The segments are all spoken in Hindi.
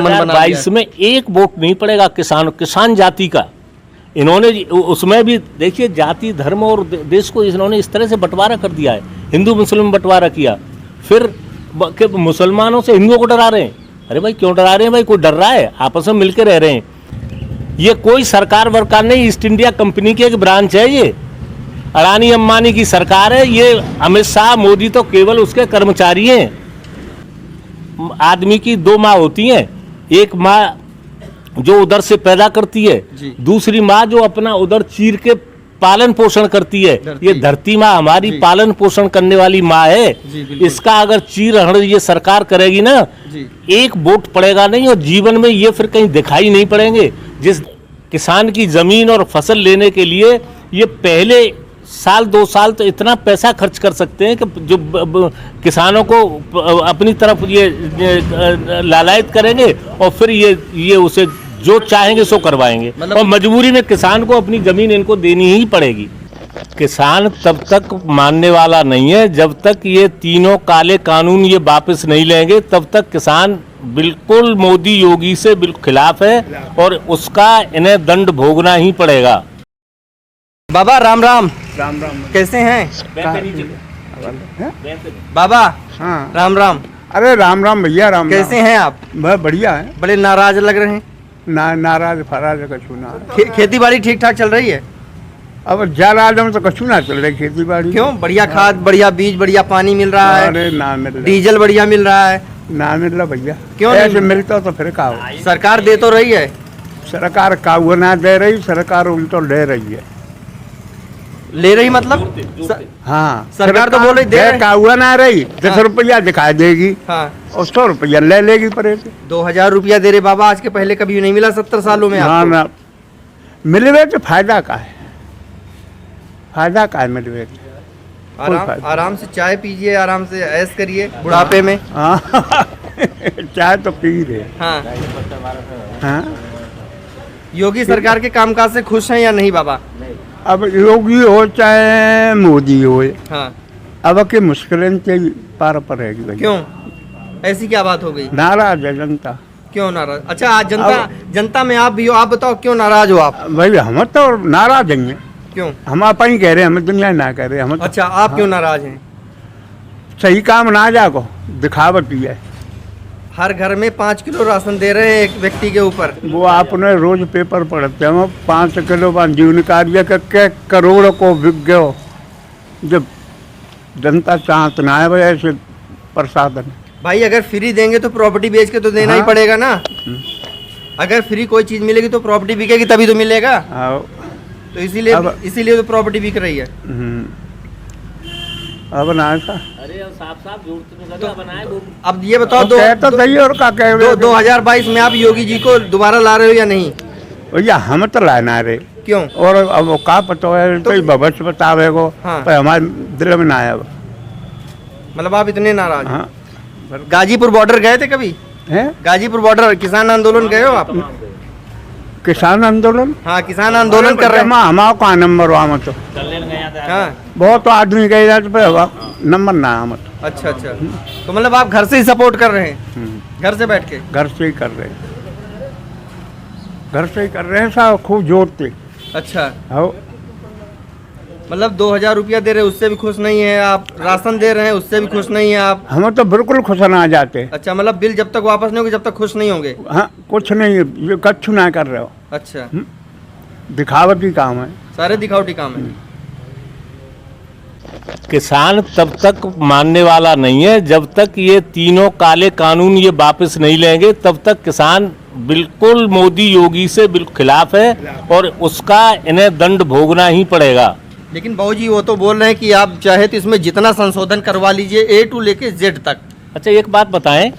2022 में एक वोट नहीं पड़ेगा किसान जाति का। इन्होंने उसमें भी देखिए जाति धर्म और देश को इन्होंने इस तरह से बंटवारा कर दिया है, हिंदू मुस्लिम बंटवारा किया, फिर मुसलमानों से हिंदुओं को डरा रहे हैं। अरे भाई क्यों डरा रहे हैं भाई, कोई डर रहा है? आपस में मिलकर रह रहे हैं। ये कोई सरकार वरकार नहीं, ईस्ट इंडिया कंपनी की एक ब्रांच है, ये अडानी अंबानी की सरकार है। ये अमित शाह मोदी तो केवल उसके कर्मचारी हैं। आदमी की दो माँ होती हैं, एक माँ जो उधर से पैदा करती है, दूसरी माँ जो अपना उधर चीर के पालन पोषण करती है। ये धरती माँ हमारी पालन पोषण करने वाली माँ है। इसका अगर चीर हरण ये सरकार करेगी ना, एक वोट पड़ेगा नहीं और जीवन में ये फिर कहीं दिखाई नहीं पड़ेंगे। जिस किसान की जमीन और फसल लेने के लिए ये पहले साल 2 साल तो इतना पैसा खर्च कर सकते हैं कि जो किसानों को अपनी तरफ ये लालायित करेंगे और फिर ये उसे जो चाहेंगे सो करवाएंगे। और मजबूरी में किसान को अपनी जमीन इनको देनी ही पड़ेगी। किसान तब तक मानने वाला नहीं है जब तक ये तीनों काले कानून ये वापस नहीं लेंगे, तब तक किसान बिल्कुल मोदी योगी से बिल्कुल खिलाफ है और उसका इन्हें दंड भोगना ही पड़ेगा। बाबा राम राम। राम राम। कैसे हैं बाबा? हाँ राम राम। अरे राम राम भैया, राम कैसे राम। हैं आप? बहुत बढ़िया है। बड़े नाराज लग रहे हैं। नाराज फराज कछु ना। खेती बाड़ी ठीक ठाक चल रही है? अब नाराज हम तो कछु ना चल रही खेती बाड़ी। क्यों? बढ़िया खाद, बढ़िया बीज, बढ़िया पानी मिल रहा है। अरे ना मिल रहा, डीजल बढ़िया मिल रहा है। ना मिल रहा भैया। क्यों ऐसे मिलता तो फिर का हो? सरकार दे तो रही है। सरकार काऊ ना दे रही, सरकार उल्टो ले रही है। ले रही मतलब? हाँ सरकार तो बोल रही दे काऊ ना रही, 10 रुपया दिखा देगी। हाँ और 100 रुपया ले लेगी परे से। 2000 रुपया दे रहे बाबा, आज के पहले कभी नहीं मिला 70 सालों में आपको? ना मिलवे तो फायदा का है, फायदा का है मिलवे। आराम से चाय पीजिए, आराम से ऐश करिए बुढ़ापे में। चाय तो पी रहे। हाँ हाँ योगी सरकार के कामकाज से खुश हैं या नहीं बाबा? अब योगी हो चाहे मोदी हो, हाँ अब की मुश्किलें पार पड़ेगी भैया। क्यों? ऐसी क्या बात हो गई? नाराज है जनता। क्यों नाराज? अच्छा आज जनता में आप भी हो, आप बताओ क्यों नाराज हो आप? भाई हम तो नाराज हैं। क्यों? हम अपन कह रहे हैं, हम दुनिया ना कह रहे हम। अच्छा आप क्यों नाराज हैं? सही काम ना जाको, दिखावटी है। हर घर में 5 किलो राशन दे रहे हैं एक व्यक्ति के ऊपर। वो आपने रोज पेपर पढ़ते हैं, 5 किलो जीवन कार्य करके करोड़ को बिक गयो। जब जनता चाहत ना है भाई ऐसे प्रसादन। भाई अगर फ्री देंगे तो प्रॉपर्टी बेच के तो देना ही पड़ेगा ना। अगर फ्री कोई चीज मिलेगी तो प्रॉपर्टी बिकेगी तभी तो मिलेगा। तो इसीलिए तो प्रॉपर्टी बिक रही है। अब ना ऐसा। अरे साफ झूठ बनाए। अब ये बताओ, तो सही और का कह रहे हो? 2022 में आप योगी जी को दोबारा ला रहे हो या नहीं? भैया हम तो लाना रहे। क्यों? और अब का पता है तो भविष्य बतावे को। हाँ। पर हमारे दिल में ना आया। मतलब आप इतने नाराज? हाँ। गाजीपुर बॉर्डर गए थे कभी? हैं? गाजीपुर बॉर्डर किसान आंदोलन गए हो आप? किसान आंदोलन? हाँ किसान आंदोलन कर रहे हैं। हमारा का नंबर वहाँ तो हाँ बहुत आदमी गए जाते पर नंबर ना हम। अच्छा अच्छा, तो मतलब आप घर से ही सपोर्ट कर रहे हैं? घर से बैठ के? घर से ही कर रहे हैं, घर से ही कर रहे हैं साहब, खूब जोड़ते। अच्छा हो मतलब 2000 रुपया दे रहे हैं उससे भी खुश नहीं है आप? राशन दे रहे हैं उससे भी खुश नहीं है आप? हम तो बिल्कुल खुश ना जाते। अच्छा मतलब बिल जब तक वापस नहीं होगी जब तक खुश नहीं होंगे? हाँ कुछ नहीं, ये कच्छु ना कर रहे हो। अच्छा दिखावटी काम है, सारे दिखावटी काम है। किसान तब तक मानने वाला नहीं है जब तक ये तीनों काले कानून ये वापस नहीं लेंगे, तब तक किसान बिल्कुल मोदी योगी से बिल्कुल खिलाफ है और उसका इन्हें दंड भोगना ही पड़ेगा। लेकिन बाबूजी वो तो बोल रहे हैं कि आप चाहे तो इसमें जितना संशोधन करवा लीजिए A to लेके Z तक। अच्छा एक बात बताएं,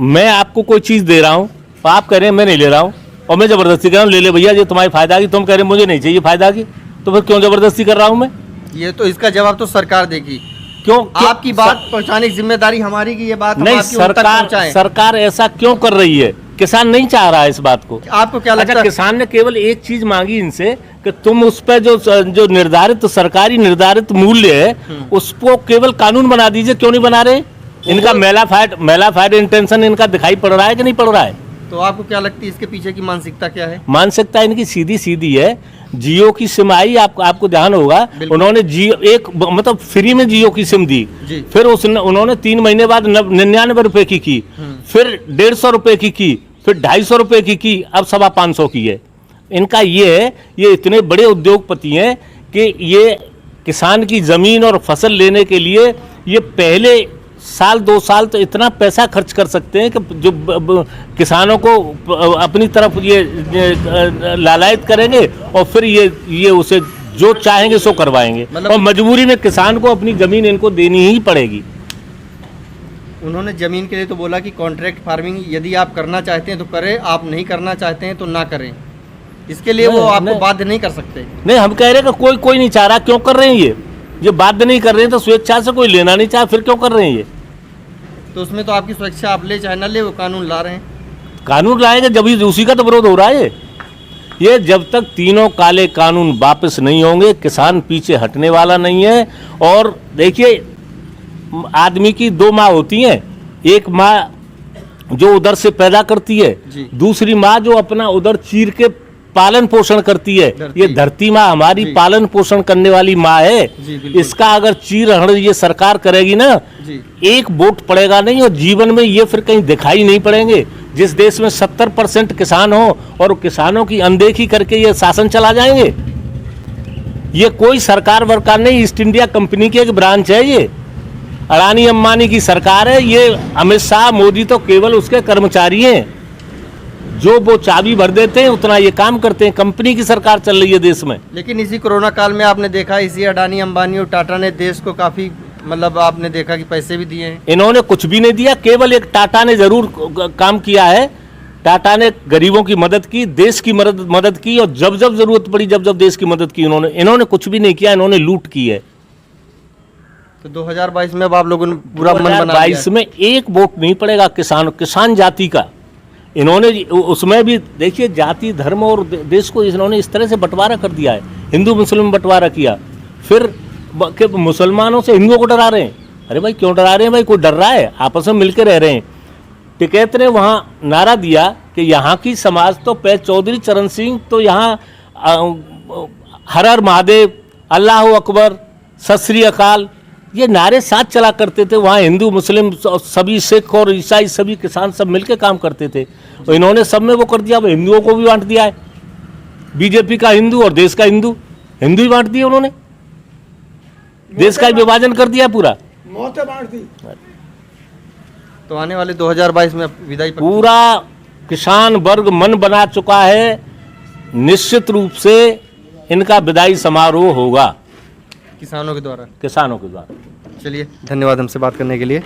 मैं आपको कोई चीज़ दे रहा हूँ, आप कह रहे हैं मैं नहीं ले रहा हूँ और मैं ज़बरदस्ती कर रहा हूँ ले ले भैया ये तुम्हारी फायदा की, तुम कह रहे मुझे नहीं चाहिए फायदा की, तो फिर क्यों ज़बरदस्ती कर रहा हूँ मैं? ये तो इसका जवाब तो सरकार देगी। क्यों आपकी बात पहुंचाने की जिम्मेदारी हमारी की, ये बात नहीं, सरकार ऐसा क्यों कर रही है? किसान नहीं चाह रहा है इस बात को। आपको क्या लगता है? किसान ने केवल एक चीज मांगी इनसे कि तुम उस पर जो निर्धारित सरकारी निर्धारित मूल्य है उसको केवल कानून बना दीजिए। क्यों नहीं बना रहे? इनका मेलाफाइड इंटेंशन इनका दिखाई पड़ रहा है कि नहीं पड़ रहा है? तो आपको क्या लगती है इसके पीछे की मानसिकता क्या है? मानसिकता इनकी सीधी सीधी है। जियो की सिम आई, आपको ध्यान होगा, उन्होंने जियो मतलब फ्री में जियो की सिम दी, फिर उन्होंने 3 महीने बाद 99 रुपए की, फिर 150 रुपए की, फिर 250 रुपए की, अब 550 की है। इनका ये है, ये इतने बड़े उद्योगपति हैं कि ये किसान की जमीन और फसल लेने के लिए ये पहले साल 2 साल तो इतना पैसा खर्च कर सकते हैं कि जो किसानों को अपनी तरफ ये लालायित करेंगे और फिर ये उसे जो चाहेंगे सो करवाएंगे, और मजबूरी में किसान को अपनी जमीन इनको देनी ही पड़ेगी। उन्होंने जमीन के लिए तो बोला कि कॉन्ट्रैक्ट फार्मिंग यदि आप करना चाहते हैं तो करें, आप नहीं करना चाहते हैं तो ना करें। इसके लिए वो आपको बाध्य नहीं कर सकते। नहीं, हम कह रहे हैं कि कोई नहीं चाह रहा, क्यों कर रहे हैं ये बाध्य नहीं कर रहे हैं तो स्वेच्छा से कोई लेना नहीं चाहे, फिर क्यों कर रहे हैं ये? तो उसमें तो आपकी स्वेच्छा, आप ले चाहे ना ले, वो कानून ला रहे हैं। कानून लाएंगे जब उसी का तो विरोध हो रहा है। ये जब तक तीनों काले कानून वापस नहीं होंगे, किसान पीछे हटने वाला नहीं है। और देखिए, आदमी की 2 माँ होती हैं, एक माँ जो उधर से पैदा करती है, दूसरी माँ जो अपना उधर चीर के पालन पोषण करती है। ये धरती माँ हमारी पालन पोषण करने वाली माँ है। इसका अगर चीरहरण ये सरकार करेगी ना, एक वोट पड़ेगा नहीं, और जीवन में ये फिर कहीं दिखाई नहीं पड़ेंगे। जिस देश में 70% किसान हो और किसानों की अनदेखी करके ये शासन चला जाएंगे, ये कोई सरकार वरकार नहीं, ईस्ट इंडिया कंपनी की एक ब्रांच है। ये अडानी अंबानी की सरकार है। ये अमित शाह मोदी तो केवल उसके कर्मचारी हैं, जो वो चाबी भर देते हैं उतना ये काम करते हैं। कंपनी की सरकार चल रही है देश में। लेकिन इसी कोरोना काल में आपने देखा, इसी अडानी अंबानी और टाटा ने देश को काफी, मतलब आपने देखा कि पैसे भी दिए हैं। इन्होंने कुछ भी नहीं दिया, केवल एक टाटा ने जरूर काम किया है। टाटा ने गरीबों की मदद की, देश की मदद की, और जब जब जरूरत पड़ी, जब जब देश की मदद की इन्होंने कुछ भी नहीं किया, इन्होंने लूट की है। तो 2022 में अब आप लोगों ने पूरा मन बना लिया। 2022 में एक वोट नहीं पड़ेगा किसान जाति का। इन्होंने उसमें भी देखिए, जाति धर्म और देश को इन्होंने इस तरह से बंटवारा कर दिया है। हिंदू मुस्लिम बंटवारा किया, फिर मुसलमानों से हिंदुओं को डरा रहे हैं। अरे भाई, क्यों डरा रहे हैं भाई? कोई डर रहा है? आपस में मिलकर रह रहे हैं। टिकैत ने वहाँ नारा दिया कि यहाँ की समाज तो चौधरी चरण सिंह तो यहाँ हर हर महादेव, अल्लाह अकबर, सत श्री अकाल, ये नारे साथ चला करते थे। वहाँ हिंदू मुस्लिम सभी, सिख और ईसाई सभी किसान सब मिलकर काम करते थे। और इन्होंने सब में वो कर दिया, वो हिंदुओं को भी बांट दिया है। बीजेपी का हिंदू और देश का हिंदू ही बांट दिया उन्होंने। देश का विभाजन कर दिया पूरा, मौतें बांट दी। तो आने वाले 2022 में विदाई पूरा किसान वर्ग मन बना चुका है। निश्चित रूप से इनका विदाई समारोह होगा किसानों के द्वारा। किसानों के द्वारा। चलिए, धन्यवाद हमसे बात करने के लिए।